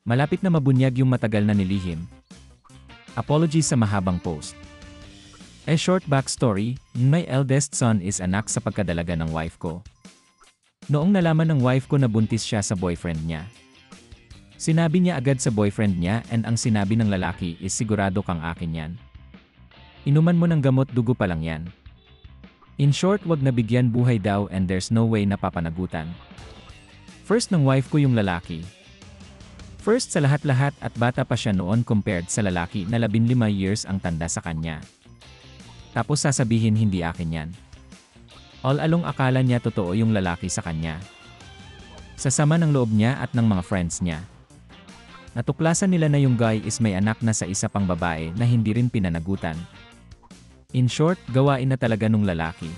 Malapit na mabunyag yung matagal na nilihim. Apologies sa mahabang post. A short backstory, my eldest son is anak sa pagkadalaga ng wife ko. Noong nalaman ng wife ko na buntis siya sa boyfriend niya, sinabi niya agad sa boyfriend niya and ang sinabi ng lalaki is sigurado kang akin yan. Inuman mo ng gamot dugo pa lang yan. In short, wag na bigyan buhay daw and there's no way na papanagutan. First ng wife ko yung lalaki. First sa lahat-lahat at bata pa siya noon compared sa lalaki na 15 years ang tanda sa kanya. Tapos sasabihin hindi akin yan. All along akala niya totoo yung lalaki sa kanya. Sa sama ng loob niya at ng mga friends niya. Natuklasan nila na yung guy is may anak na sa isa pang babae na hindi rin pinanagutan. In short, gawain na talaga nung lalaki.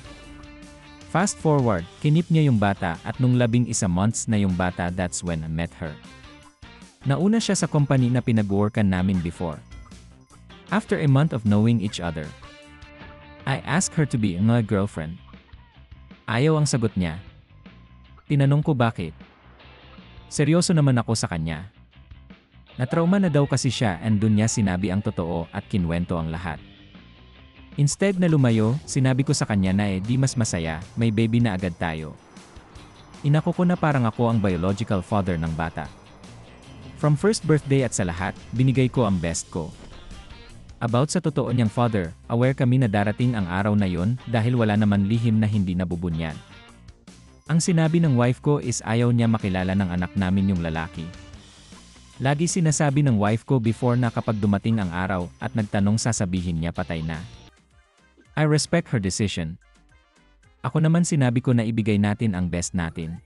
Fast forward, kinip niya yung bata at nung 11 months na yung bata, that's when I met her. Nauna siya sa company na pinag-workan namin before. After a month of knowing each other, I asked her to be my girlfriend. Ayaw ang sagot niya. Tinanong ko bakit. Seryoso naman ako sa kanya. Natrauma na daw kasi siya and dun niya sinabi ang totoo at kinwento ang lahat. Instead na lumayo, sinabi ko sa kanya na di mas masaya, may baby na agad tayo. Inako ko na parang ako ang biological father ng bata. From first birthday at sa lahat, binigay ko ang best ko. About sa totoo niyang father, aware kami na darating ang araw na yon dahil wala naman lihim na hindi nabubunyan. Ang sinabi ng wife ko is ayaw niya makilala ng anak namin yung lalaki. Lagi sinasabi ng wife ko before na kapag dumating ang araw at nagtanong sasabihin niya patay na. I respect her decision. Ako naman sinabi ko na ibigay natin ang best natin.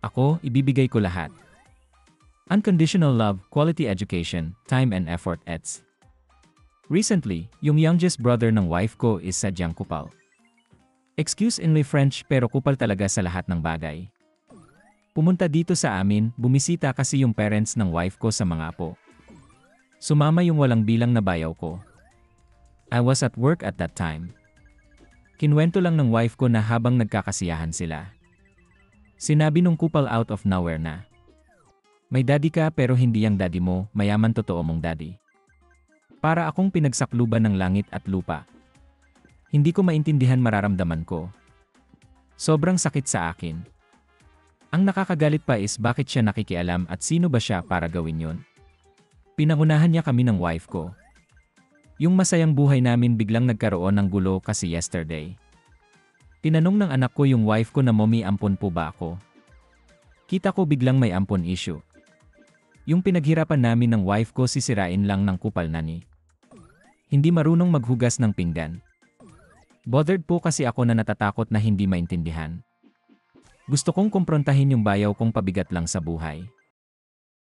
Ako, ibibigay ko lahat. Unconditional love, quality education, time and effort ets. Recently, yung youngest brother ng wife ko is sadyang kupal. Excuse in my French pero kupal talaga sa lahat ng bagay. Pumunta dito sa amin, bumisita kasi yung parents ng wife ko sa mga apo. Sumama yung walang bilang na bayaw ko. I was at work at that time. Kinwento lang ng wife ko na habang nagkakasiyahan sila. Sinabi nung kupal out of nowhere na, may daddy ka pero hindi ang daddy mo, mayaman totoo mong daddy. Para akong pinagsakluban ng langit at lupa. Hindi ko maintindihan mararamdaman ko. Sobrang sakit sa akin. Ang nakakagalit pa is bakit siya nakikialam at sino ba siya para gawin yon. Pinangunahan niya kami ng wife ko. Yung masayang buhay namin biglang nagkaroon ng gulo kasi yesterday. Tinanong ng anak ko yung wife ko na mommy ampon po ba ako? Kita ko biglang may ampon issue. Yung pinaghirapan namin ng wife ko sisirain lang ng kupal na ni. Hindi marunong maghugas ng pinggan. Bothered po kasi ako na natatakot na hindi maintindihan. Gusto kong kumprontahin yung bayaw kong pabigat lang sa buhay.